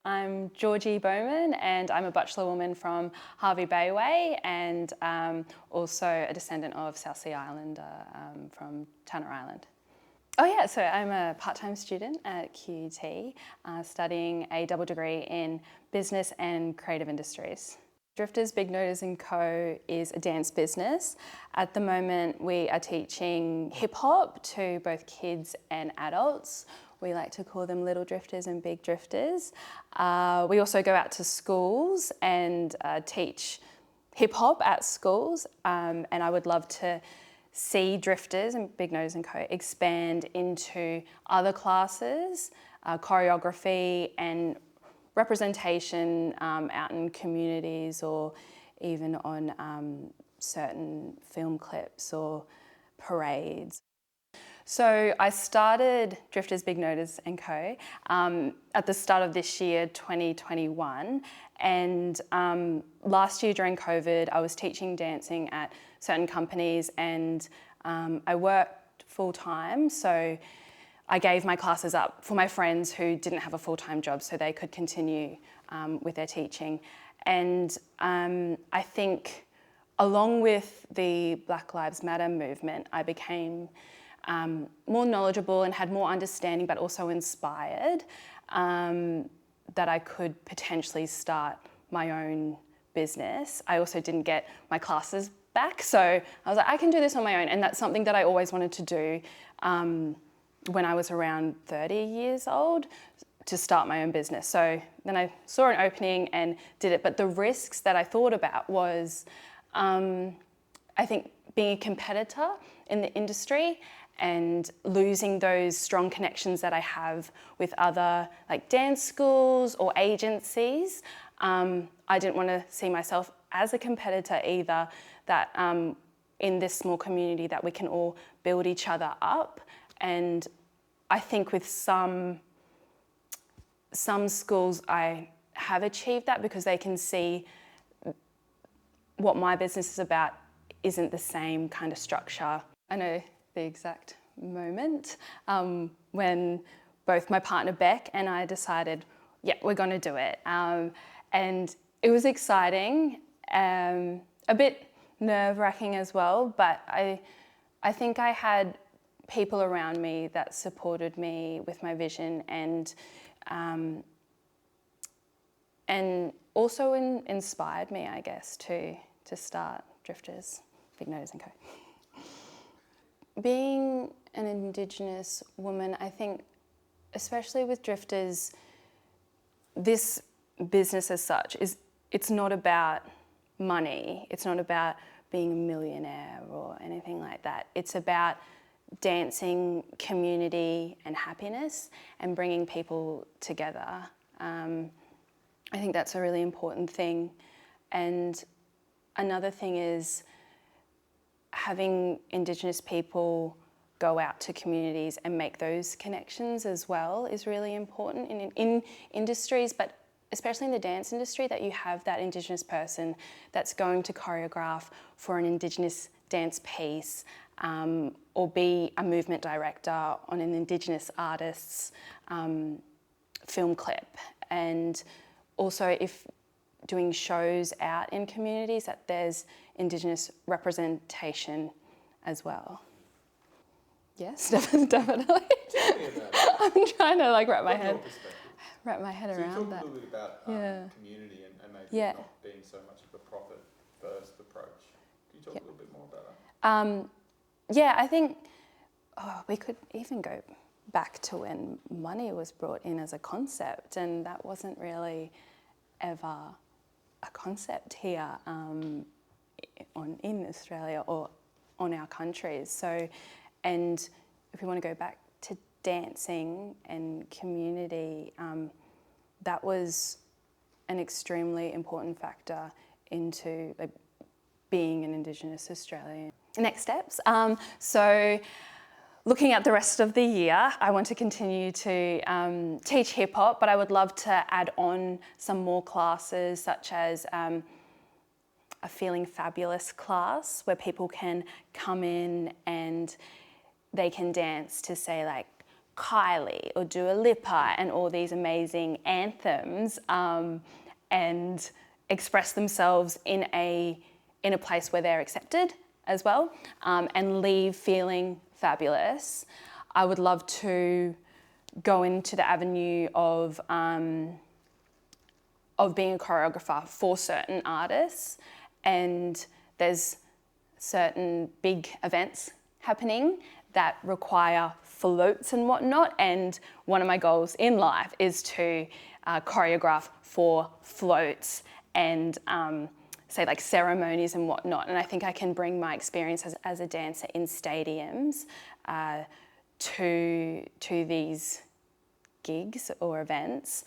I'm Georgina Baumann and I'm a Bachelor woman from Hervey Bay Way and also a descendant of South Sea Islander from Tanner Island. Oh yeah, so I'm a part-time student at QUT studying a double degree in business and creative industries. Drifters, Big Noters & Co is a dance business. At the moment we are teaching hip hop to both kids and adults. We like to call them little drifters and big drifters. We also go out to schools and teach hip hop at schools, and I would love to see Drifters and Big Noters & Co expand into other classes, choreography and representation out in communities or even on certain film clips or parades. So I started Drifters, Big Noters & Co at the start of this year, 2021, and last year during COVID I was teaching dancing at certain companies and I worked full-time, so I gave my classes up for my friends who didn't have a full-time job so they could continue with their teaching. And I think along with the Black Lives Matter movement, I became more knowledgeable and had more understanding, but also inspired that I could potentially start my own business. I also didn't get my classes back, so I was like, I can do this on my own, and that's something that I always wanted to do when I was around 30 years old, to start my own business. So then I saw an opening and did it, but the risks that I thought about was, I think, being a competitor in the industry and losing those strong connections that I have with other like dance schools or agencies. I didn't want to see myself as a competitor either, that in this small community that we can all build each other up. And I think with some schools I have achieved that because they can see what my business is about isn't the same kind of structure. I know the exact moment when both my partner Beck and I decided, yeah, we're going to do it. And it was exciting, a bit nerve-wracking as well, but I think I had people around me that supported me with my vision and also inspired me, I guess, to start Drifters, Big Noters & Co. Being an Indigenous woman, I think, especially with Drifters, this business as such it's not about money. It's not about being a millionaire or anything like that. It's about dancing, community and happiness and bringing people together. I think that's a really important thing. And another thing is having Indigenous people go out to communities and make those connections as well is really important in industries, but especially in the dance industry, that you have that Indigenous person that's going to choreograph for an Indigenous dance piece or be a movement director on an Indigenous artist's film clip. And also if doing shows out in communities, that there's Indigenous representation as well. Yes, definitely. I'm trying to like wrap my head around that. So you talk a little bit about community and maybe not being so much of a profit-first approach. Can you talk a little bit more about that? Yeah, I think we could even go back to when money was brought in as a concept, and that wasn't really ever a concept here in Australia or on our countries. So, and if we want to go back to dancing and community, that was an extremely important factor into like, being an Indigenous Australian. Next steps. So looking at the rest of the year, I want to continue to teach hip hop, but I would love to add on some more classes such as a Feeling Fabulous class where people can come in and they can dance to, say, like Kylie or Dua Lipa and all these amazing anthems and express themselves in a place where they're accepted as well, and leave feeling fabulous. I would love to go into the avenue of being a choreographer for certain artists, and there's certain big events happening that require floats and whatnot, and one of my goals in life is to choreograph for floats and say like ceremonies and whatnot. And I think I can bring my experience as a dancer in stadiums to these gigs or events,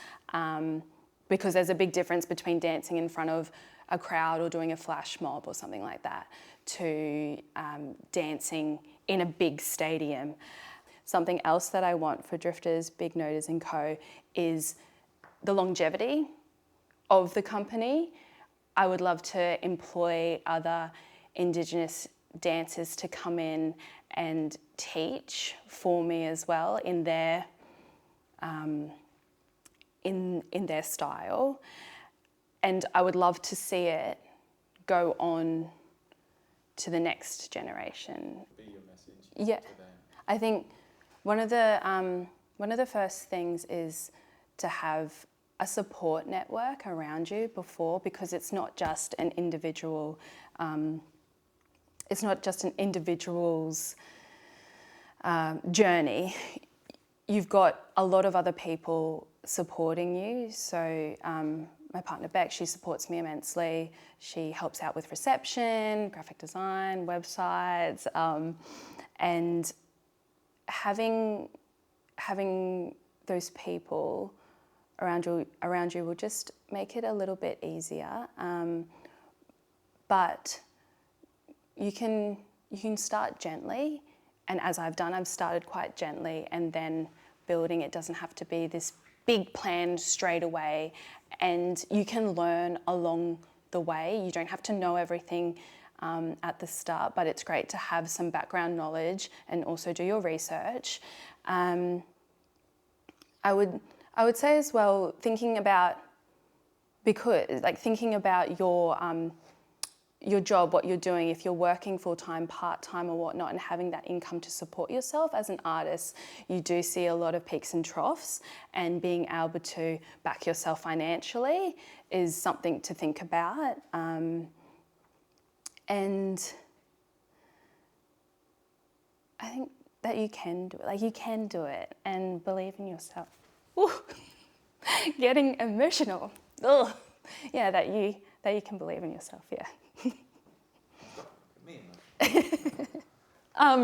because there's a big difference between dancing in front of a crowd or doing a flash mob or something like that to dancing in a big stadium. Something else that I want for Drifters, Big Noters and Co is the longevity of the company. I would love to employ other Indigenous dancers to come in and teach for me as well in their in their style, and I would love to see it go on to the next generation. Be your message. Yeah, to them. I think one of the first things is to have a support network around you before, because it's not just an individual. It's not just an individual's journey. You've got a lot of other people supporting you. So my partner Beck, she supports me immensely. She helps out with reception, graphic design, websites, and having those people around you will just make it a little bit easier. But you can start gently, and as I've done, I've started quite gently, and then building. It doesn't have to be this big plan straight away, and you can learn along the way. You don't have to know everything at the start, but it's great to have some background knowledge and also do your research. I would say as well, thinking about your job, what you're doing, if you're working full-time, part-time or whatnot, and having that income to support yourself as an artist, you do see a lot of peaks and troughs, and being able to back yourself financially is something to think about. And I think that you can do it. Like, you can do it, and believe in yourself. Ooh, getting emotional. Ugh. Yeah, that you can believe in yourself, yeah.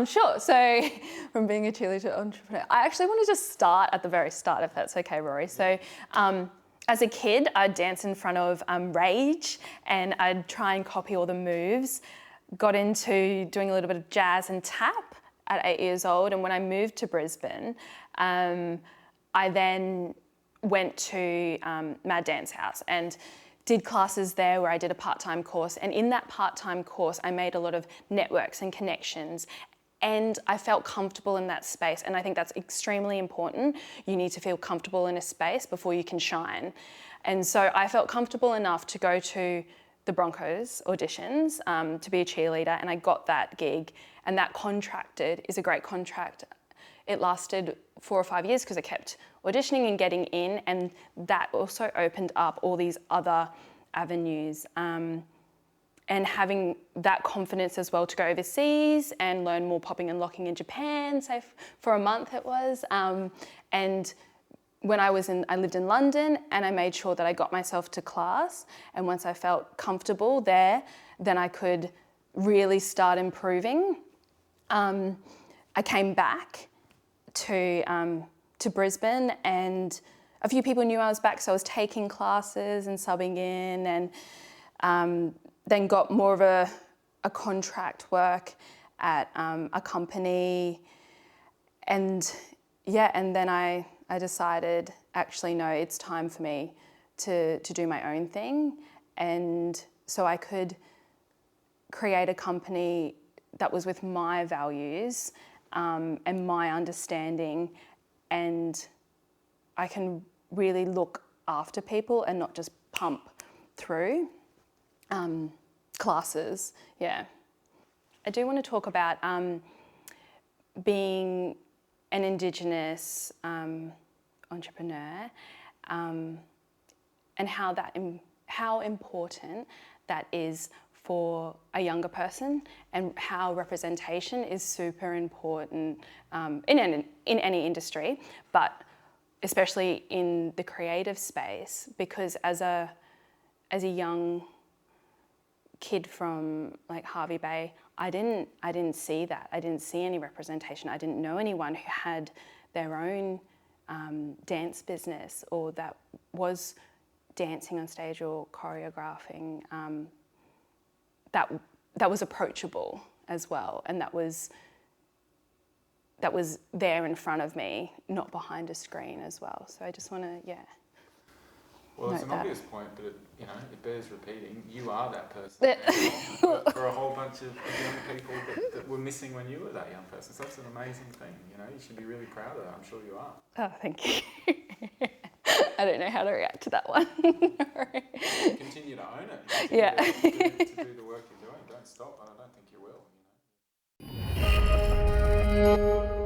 Sure. So from being a cheerleader to entrepreneur, I actually want to just start at the very start, if that's okay, Rory. So as a kid, I'd dance in front of Rage, and I'd try and copy all the moves. Got into doing a little bit of jazz and tap at 8 years old, and when I moved to Brisbane, I then went to Mad Dance House and did classes there where I did a part-time course, and in that part-time course I made a lot of networks and connections, and I felt comfortable in that space, and I think that's extremely important. You need to feel comfortable in a space before you can shine. And so I felt comfortable enough to go to the Broncos auditions to be a cheerleader, and I got that gig, and that is a great contract. It lasted 4 or 5 years because I kept auditioning and getting in, and that also opened up all these other avenues. And having that confidence as well to go overseas and learn more popping and locking in Japan, say for a month it was. And when I lived in London, and I made sure that I got myself to class, and once I felt comfortable there, then I could really start improving. I came back to Brisbane, and a few people knew I was back, so I was taking classes and subbing in, and then got more of a contract work at a company, and then I decided, actually no, it's time for me to do my own thing, and so I could create a company that was with my values and my understanding, and I can really look after people and not just pump through classes. Yeah. I do want to talk about being an Indigenous entrepreneur and how important that is for a younger person, and how representation is super important in any industry, but especially in the creative space, because as a young kid from like Hervey Bay, I didn't see that. I didn't see any representation. I didn't know anyone who had their own dance business or that was dancing on stage or choreographing that was approachable as well, and that was there in front of me, not behind a screen as well. So I just want to, Well, it's an obvious point, but it bears repeating. You are that person for a whole bunch of young people that were missing when you were that young person. So that's an amazing thing. You should be really proud of that. I'm sure you are. Oh, thank you. I don't know how to react to that one. Continue to own it. Continue to do the work you're doing. Don't stop, and I don't think you will.